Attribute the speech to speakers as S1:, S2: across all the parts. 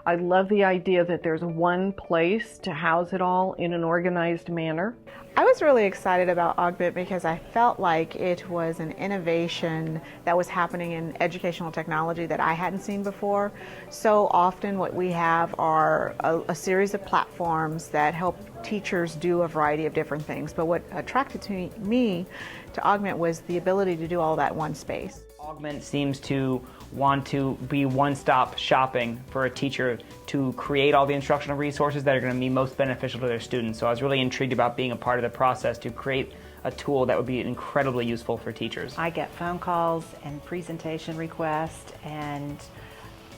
S1: I love the idea that there's one place to house it all in an organized manner.
S2: I was really excited about Ogment because I felt like it was an innovation that was happening in educational technology that I hadn't seen before. So often what we have are a series of platforms that help teachers do a variety of different things. But what attracted me to Ogment was the ability to do all that in one space.
S3: Ogment seems to want to be one-stop shopping for a teacher to create all the instructional resources that are going to be most beneficial to their students. So I was really intrigued about being a part of the process to create a tool that would be incredibly useful for teachers.
S4: I get phone calls and presentation requests and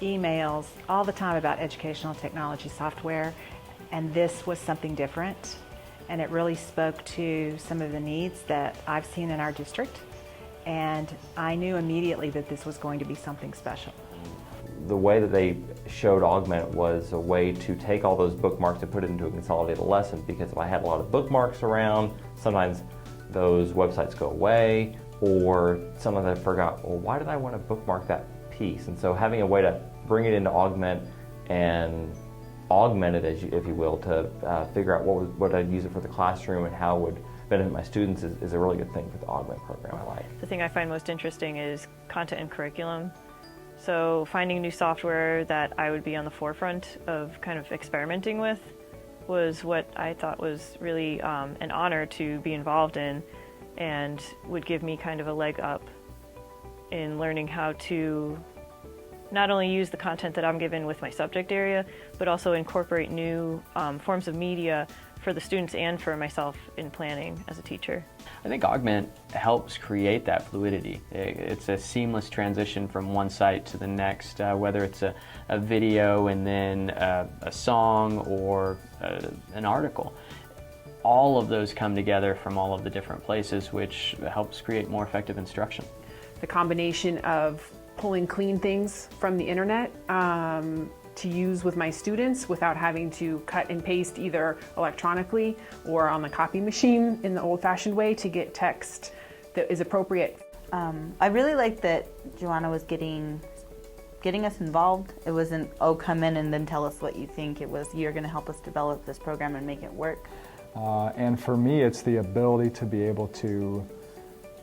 S4: emails all the time about educational technology software, and this was something different, and it really spoke to some of the needs that I've seen in our district. And I knew immediately that this was going to be something special.
S5: The way that they showed Ogment was a way to take all those bookmarks and put it into a consolidated lesson, because if I had a lot of bookmarks around, sometimes those websites go away, or sometimes I forgot, well, why did I want to bookmark that piece? And so having a way to bring it into Ogment and augment it, if you will, to figure out what I'd use it for the classroom and how it would benefit my students is a really good thing for the Ogment program. I like.
S6: The thing I find most interesting is content and curriculum. So finding new software that I would be on the forefront of kind of experimenting with was what I thought was really an honor to be involved in, and would give me kind of a leg up in learning how to not only use the content that I'm given with my subject area, but also incorporate new forms of media for the students and for myself in planning as a teacher.
S7: I think Ogment helps create that fluidity. It's a seamless transition from one site to the next, whether it's a video and then a song or an article. All of those come together from all of the different places, which helps create more effective instruction.
S8: The combination of pulling clean things from the internet to use with my students without having to cut and paste either electronically or on the copy machine in the old-fashioned way to get text that is appropriate.
S9: I really liked that Joanna was getting us involved. It wasn't, oh, come in and then tell us what you think. It was, you're going to help us develop this program and make it work.
S10: And for me, it's the ability to be able to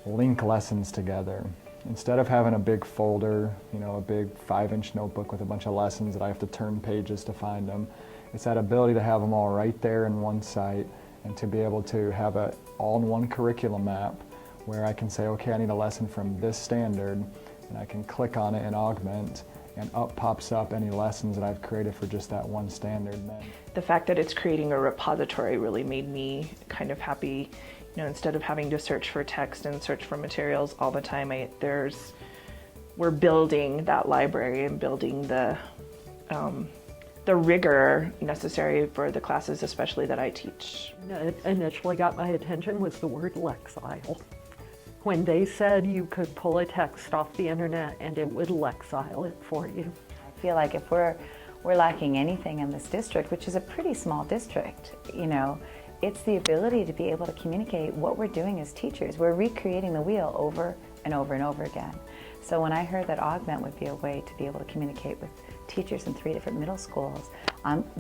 S10: link lessons together. Instead of having a big folder, a big 5-inch notebook with a bunch of lessons that I have to turn pages to find them, it's that ability to have them all right there in one site, and to be able to have an all-in-one curriculum map where I can say, okay, I need a lesson from this standard, and I can click on it in Ogment, and up pops up any lessons that I've created for just that one standard.
S11: The fact that it's creating a repository really made me kind of happy. Instead of having to search for text and search for materials all the time, we're building that library and building the rigor necessary for the classes, especially that I teach.
S1: It initially got my attention was the word Lexile. When they said you could pull a text off the internet and it would Lexile it for you.
S9: I feel like if we're lacking anything in this district, which is a pretty small district, it's the ability to be able to communicate what we're doing as teachers. We're recreating the wheel over and over and over again. So when I heard that Ogment would be a way to be able to communicate with teachers in 3 different middle schools,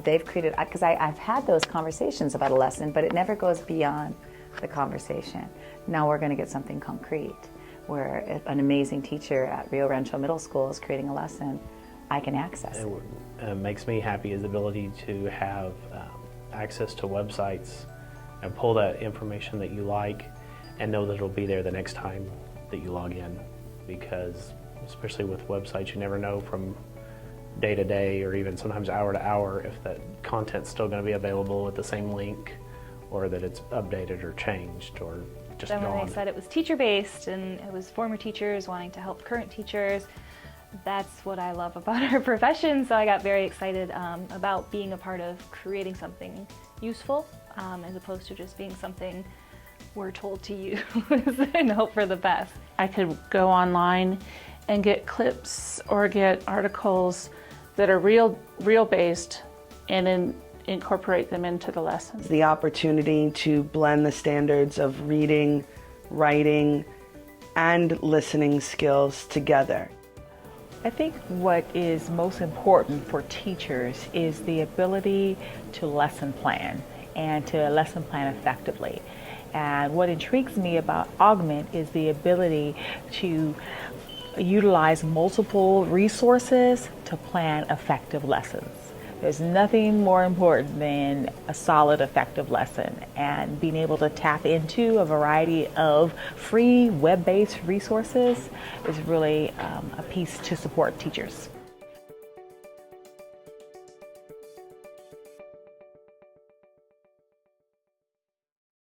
S9: they've created, because I've had those conversations about a lesson, but it never goes beyond the conversation. Now we're going to get something concrete, where an amazing teacher at Rio Rancho Middle School is creating a lesson, I can access it.
S12: What makes me happy is the ability to have access to websites and pull that information that you like and know that it'll be there the next time that you log in, because especially with websites, you never know from day to day or even sometimes hour to hour if that content's still going to be available with the same link, or that it's updated or changed or just
S13: then
S12: gone.
S13: When they said it was teacher-based and it was former teachers wanting to help current teachers, that's what I love about our profession, so I got very excited about being a part of creating something useful as opposed to just being something we're told to use and hope for the best.
S14: I could go online and get clips or get articles that are real based and incorporate them into the lessons.
S15: The opportunity to blend the standards of reading, writing, and listening skills together.
S16: I think what is most important for teachers is the ability to lesson plan and to lesson plan effectively. And what intrigues me about Ogment is the ability to utilize multiple resources to plan effective lessons. There's nothing more important than a solid, effective lesson, and being able to tap into a variety of free web-based resources is really a piece to support teachers.